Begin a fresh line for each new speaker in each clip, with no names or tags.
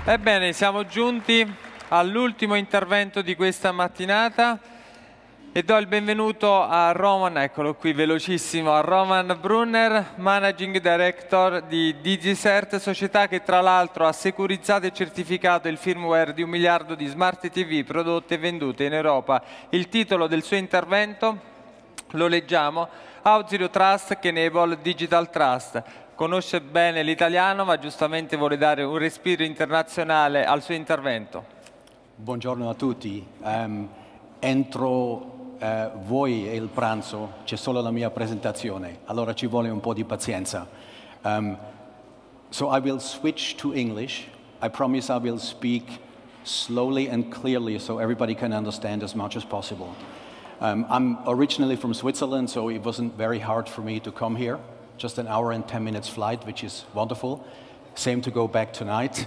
Ebbene, siamo giunti all'ultimo intervento di questa mattinata e do il benvenuto a Roman, eccolo qui velocissimo, a Roman Brunner, Managing Director di DigiCert, società che tra l'altro ha securizzato e certificato il firmware di 1 miliardo di smart TV prodotte e vendute in Europa. Il titolo del suo intervento lo leggiamo: How Zero Trust can Enable Digital Trust. Conosce bene l'italiano, ma giustamente vuole dare un respiro internazionale al suo intervento.
Buongiorno a tutti. Entro voi e il pranzo c'è solo la mia presentazione, allora ci vuole un po' di pazienza. So I will switch to English. I promise I will speak slowly and clearly so everybody can understand as much as possible. I'm originally from Switzerland, so it wasn't very hard for me to come here. Just an hour and 10 minutes flight, which is wonderful. Same to go back tonight.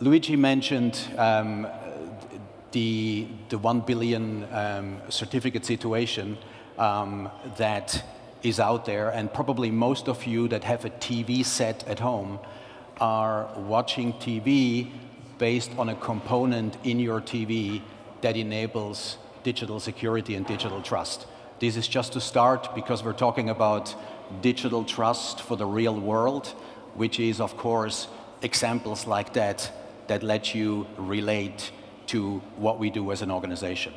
Luigi mentioned the 1 billion certificate situation that is out there, and probably most of you that have a TV set at home are watching TV based on a component in your TV that enables digital security and digital trust. This is just to start because we're talking about digital trust for the real world, which is, of course, examples like that that let you relate to what we do as an organization.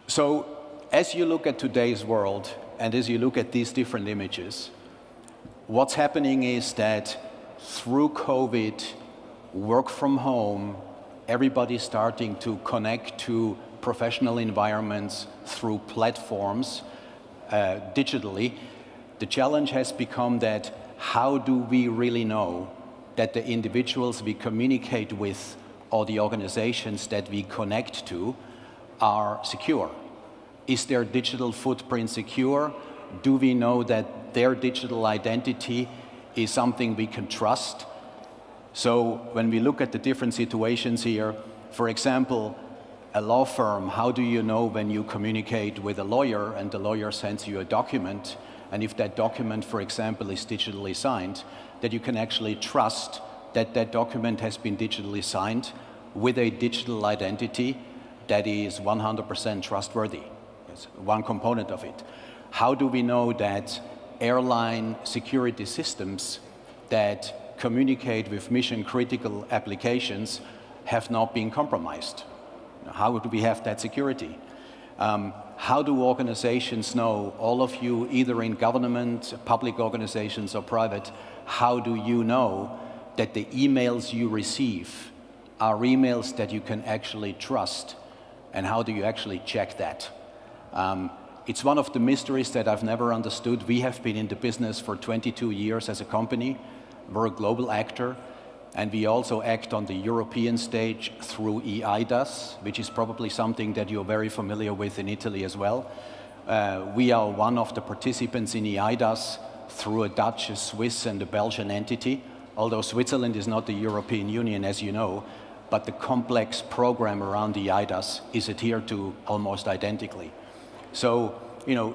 So, as you look at today's world and as you look at these different images, what's happening is that through COVID, work from home, everybody's starting to connect to professional environments through platforms digitally. The challenge has become that how do we really know that the individuals we communicate with or the organizations that we connect to are secure? Is their digital footprint secure? Do we know that their digital identity is something we can trust? So when we look at the different situations here, for example, a law firm, how do you know when you communicate with a lawyer and the lawyer sends you a document, and if that document, for example, is digitally signed, that you can actually trust that that document has been digitally signed with a digital identity that is 100% trustworthy? That's one component of it. How do we know that airline security systems that communicate with mission-critical applications have not been compromised? How do we have that security? How do organizations know, all of you, either in government, public organizations or private, how do you know that the emails you receive are emails that you can actually trust? And how do you actually check that? It's one of the mysteries that I've never understood. We have been in the business for 22 years as a company. We're a global actor. And we also act on the European stage through EIDAS, which is probably something that you're very familiar with in Italy as well. We are one of the participants in EIDAS through a Dutch, a Swiss, and a Belgian entity, although Switzerland is not the European Union, as you know, but the complex program around EIDAS is adhered to almost identically. So, you know,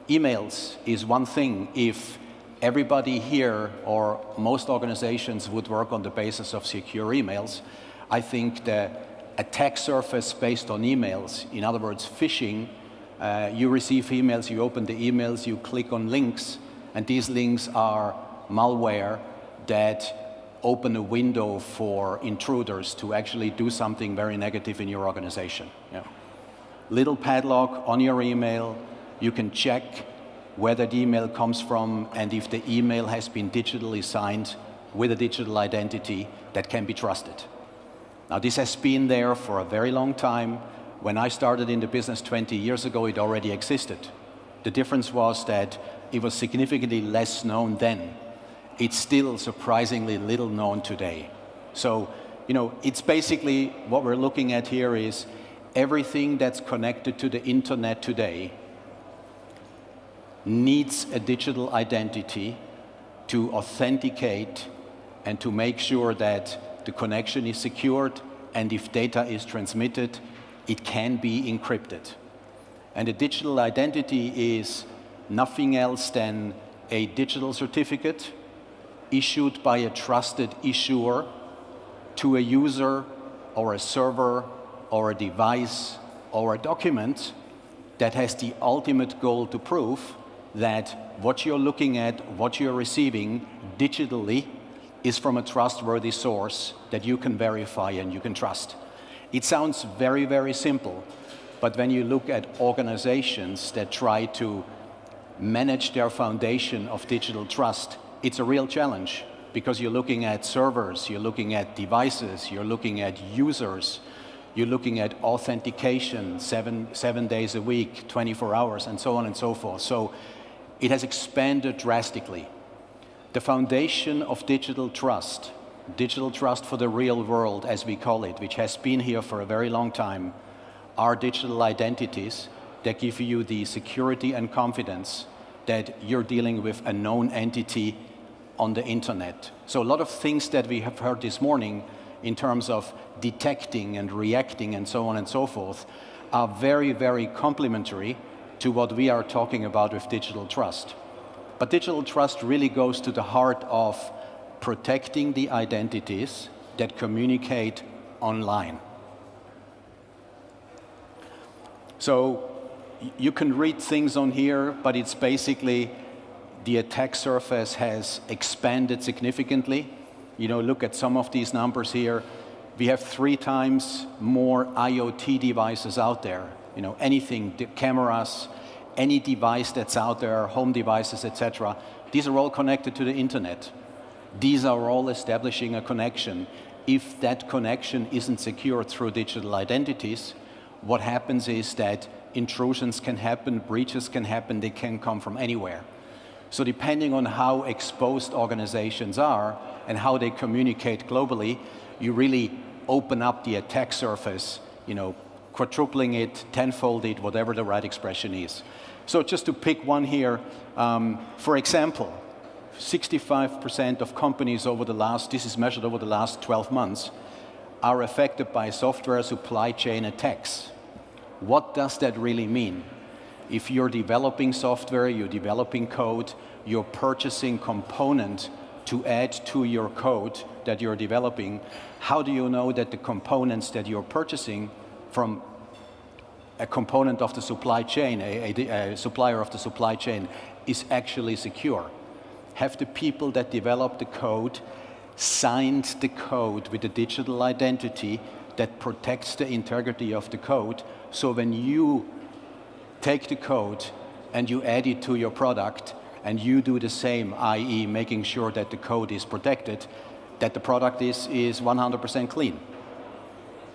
emails is one thing. If everybody here, or most organizations, would work on the basis of secure emails, I think the attack surface based on emails, in other words, phishing, you receive emails, you open the emails, you click on links, and these links are malware that open a window for intruders to actually do something very negative in your organization. Yeah. Little padlock on your email, you can check where that email comes from, and if the email has been digitally signed with a digital identity that can be trusted. Now, this has been there for a very long time. When I started in the business 20 years ago, it already existed. The difference was that it was significantly less known then. It's still surprisingly little known today. So, you know, it's basically what we're looking at here is everything that's connected to the internet today needs a digital identity to authenticate and to make sure that the connection is secured, and if data is transmitted, it can be encrypted. And a digital identity is nothing else than a digital certificate issued by a trusted issuer to a user or a server or a device or a document that has the ultimate goal to prove that what you're looking at, what you're receiving digitally is from a trustworthy source that you can verify and you can trust. It sounds very, very simple, but when you look at organizations that try to manage their foundation of digital trust, it's a real challenge because you're looking at servers, you're looking at devices, you're looking at users, you're looking at authentication 7 days a week, 24 hours, and so on and so forth. So it has expanded drastically. The foundation of digital trust for the real world, as we call it, which has been here for a very long time, are digital identities that give you the security and confidence that you're dealing with a known entity on the internet. So a lot of things that we have heard this morning in terms of detecting and reacting and so on and so forth are very, very complementary to what we are talking about with digital trust. But digital trust really goes to the heart of protecting the identities that communicate online. So you can read things on here, but it's basically the attack surface has expanded significantly. You know, look at some of these numbers here. We have 3 times more IoT devices out there. You know, anything, the cameras, any device that's out there, home devices, etc. These are all connected to the internet. These are all establishing a connection. If that connection isn't secured through digital identities, what happens is that intrusions can happen, breaches can happen, they can come from anywhere. So depending on how exposed organizations are and how they communicate globally, you really open up the attack surface, you know, quadrupling it, tenfold it, whatever the right expression is. So just to pick one here, for example, 65% of companies over the last, this is measured over the last 12 months, are affected by software supply chain attacks. What does that really mean? If you're developing software, you're developing code, you're purchasing component to add to your code that you're developing, how do you know that the components that you're purchasing from a component of the supply chain, a supplier of the supply chain, is actually secure? Have the people that developed the code signed the code with a digital identity that protects the integrity of the code, so when you take the code and you add it to your product and you do the same, i.e. making sure that the code is protected, that the product is 100% clean?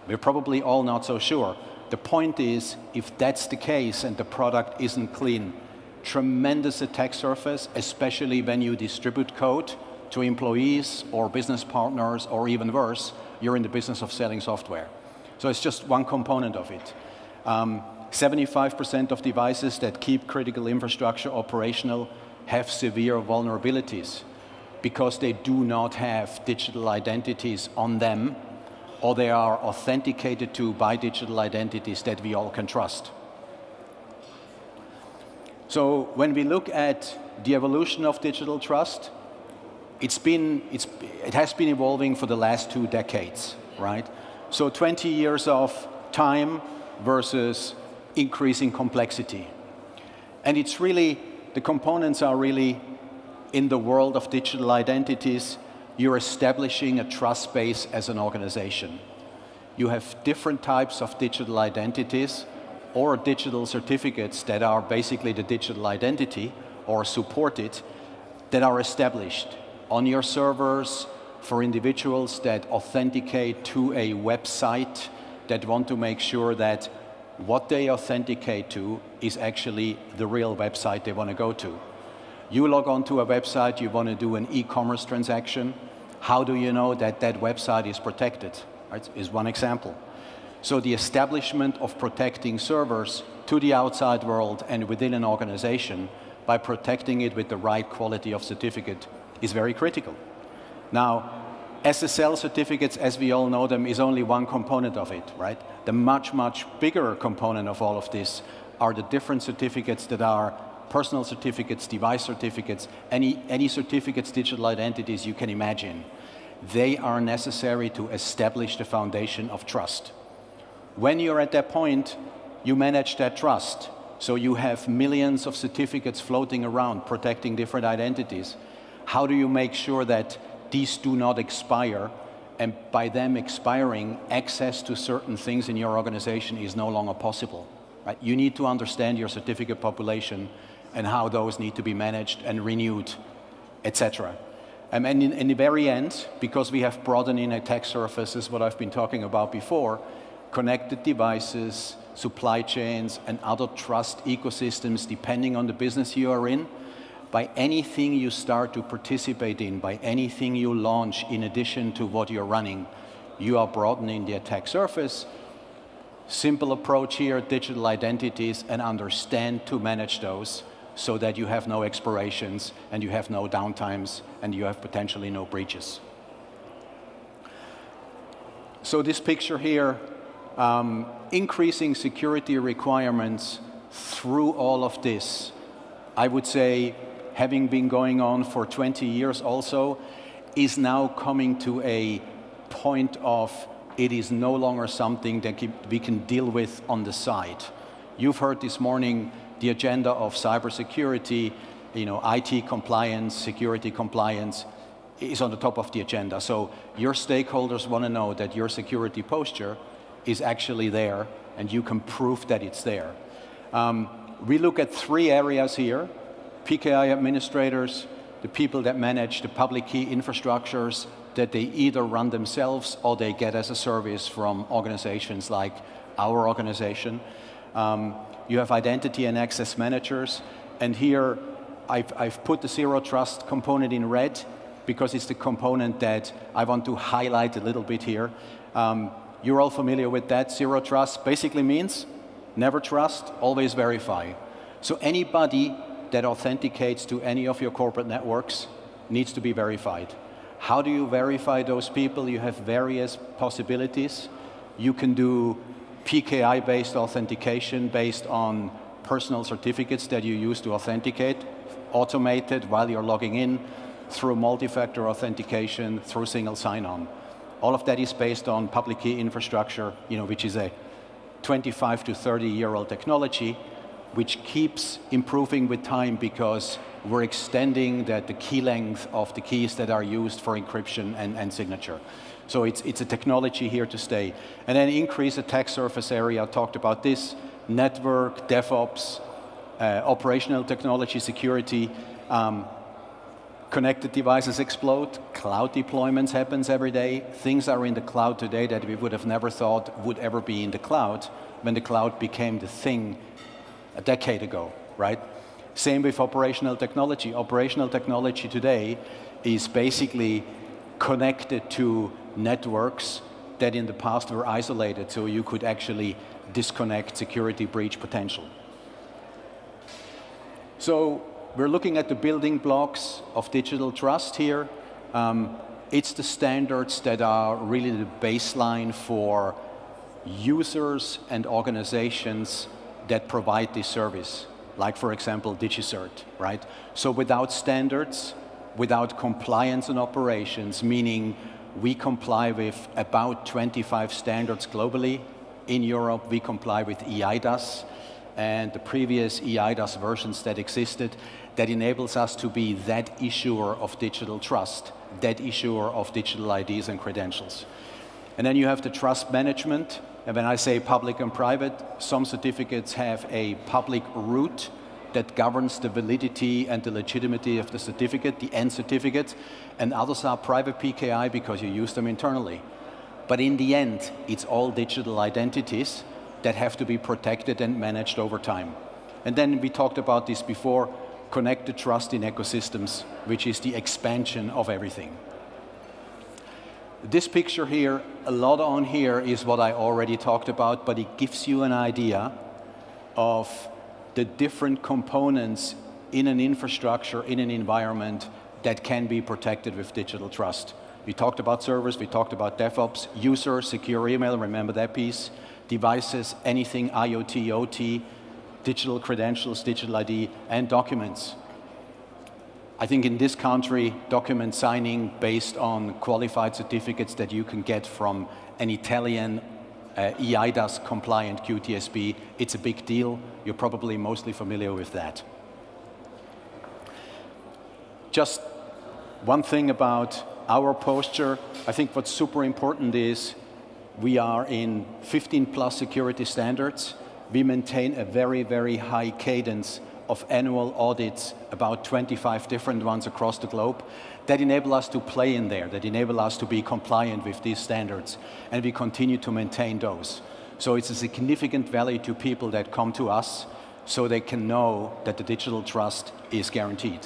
We're probably all not so sure. The point is, if that's the case and the product isn't clean, tremendous attack surface, especially when you distribute code to employees or business partners, or even worse, you're in the business of selling software. So it's just one component of it. 75% of devices that keep critical infrastructure operational have severe vulnerabilities because they do not have digital identities on them, or they are authenticated to by digital identities that we all can trust. So when we look at the evolution of digital trust, it has been evolving for the last 2 decades, right? So 20 years of time versus increasing complexity. And it's really, the components are really, in the world of digital identities, you're establishing a trust base as an organization. You have different types of digital identities or digital certificates that are basically the digital identity or support it, that are established on your servers for individuals that authenticate to a website, that want to make sure that what they authenticate to is actually the real website they want to go to. You log on to a website, you want to do an e-commerce transaction. How do you know that that website is protected? Right? Is one example. So the establishment of protecting servers to the outside world and within an organization by protecting it with the right quality of certificate is very critical. Now, SSL certificates, as we all know them, is only one component of it, right? The much, much bigger component of all of this are the different certificates that are personal certificates, device certificates, any certificates, digital identities you can imagine. They are necessary to establish the foundation of trust. When you're at that point, you manage that trust. So you have millions of certificates floating around protecting different identities. How do you make sure that these do not expire, and by them expiring, access to certain things in your organization is no longer possible? Right? You need to understand your certificate population and how those need to be managed and renewed, etc. And in the very end, because we have broadening attack surfaces, what I've been talking about before, connected devices, supply chains, and other trust ecosystems, depending on the business you are in, by anything you start to participate in, by anything you launch in addition to what you're running, you are broadening the attack surface. Simple approach here, digital identities, and understand to manage those so that you have no expirations and you have no downtimes and you have potentially no breaches. So this picture here, increasing security requirements through all of this, I would say, having been going on for 20 years also, is now coming to a point of it is no longer something that we can deal with on the side. You've heard this morning the agenda of cybersecurity, IT compliance, security compliance is on the top of the agenda. So your stakeholders want to know that your security posture is actually there and you can prove that it's there. We look at 3 areas here: PKI administrators, the people that manage the public key infrastructures that they either run themselves or they get as a service from organizations like our organization. You have identity and access managers, and here I've put the zero trust component in red because it's the component that I want to highlight a little bit here. You're all familiar with that. Zero trust basically means never trust, always verify. So anybody that authenticates to any of your corporate networks needs to be verified. How do you verify those people? You have various possibilities. You can do PKI-based authentication based on personal certificates that you use to authenticate, automated while you're logging in, through multi-factor authentication, through single sign-on. All of that is based on public key infrastructure, which is a 25 to 30-year-old technology, which keeps improving with time because we're extending the key length of the keys that are used for encryption and signature. So it's a technology here to stay. And then increase attack surface area, I talked about this, network, DevOps, operational technology, security, connected devices explode, cloud deployments happens every day. Things are in the cloud today that we would have never thought would ever be in the cloud when the cloud became the thing a decade ago, right? Same with operational technology. Operational technology today is basically connected to networks that in the past were isolated, so you could actually disconnect security breach potential. So we're looking at the building blocks of digital trust here. It's the standards that are really the baseline for users and organizations that provide this service, like, for example, DigiCert, right? So without standards, without compliance and operations, meaning we comply with about 25 standards globally. In Europe, we comply with EIDAS and the previous EIDAS versions that existed, that enables us to be that issuer of digital trust, that issuer of digital IDs and credentials. And then you have the trust management. And when I say public and private, some certificates have a public root that governs the validity and the legitimacy of the certificate, the end certificate, and others are private PKI because you use them internally. But in the end, it's all digital identities that have to be protected and managed over time. And then we talked about this before, connected trust in ecosystems, which is the expansion of everything. This picture here, a lot on here is what I already talked about, but it gives you an idea of the different components in an infrastructure, in an environment that can be protected with digital trust. We talked about servers, we talked about DevOps, user, secure email, remember that piece, devices, anything IoT, OT, digital credentials, digital ID, and documents. I think in this country, document signing based on qualified certificates that you can get from an Italian EIDAS compliant QTSB, it's a big deal. You're probably mostly familiar with that. Just one thing about our posture. I think what's super important is we are in 15+ security standards. We maintain a very, very high cadence of annual audits, about 25 different ones across the globe, that enable us to play in there, that enable us to be compliant with these standards, and we continue to maintain those. So it's a significant value to people that come to us so they can know that the digital trust is guaranteed.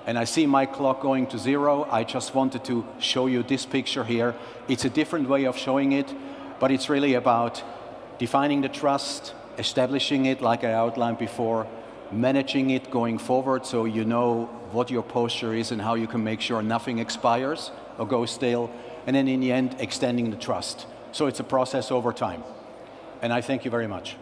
And I see my clock going to 0. I just wanted to show you this picture here. It's a different way of showing it, but it's really about defining the trust, establishing it like I outlined before, managing it going forward so you know what your posture is and how you can make sure nothing expires or goes stale, and then in the end, extending the trust. So it's a process over time. And I thank you very much.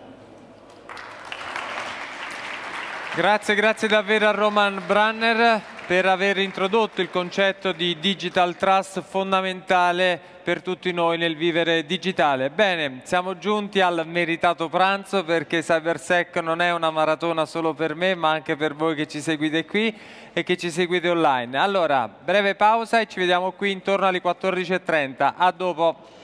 Grazie davvero a Roman Brunner per aver introdotto il concetto di digital trust fondamentale per tutti noi nel vivere digitale. Bene, siamo giunti al meritato pranzo, perché CyberSec non è una maratona solo per me, ma anche per voi che ci seguite qui e che ci seguite online. Allora, breve pausa e ci vediamo qui intorno alle 14:30. A dopo.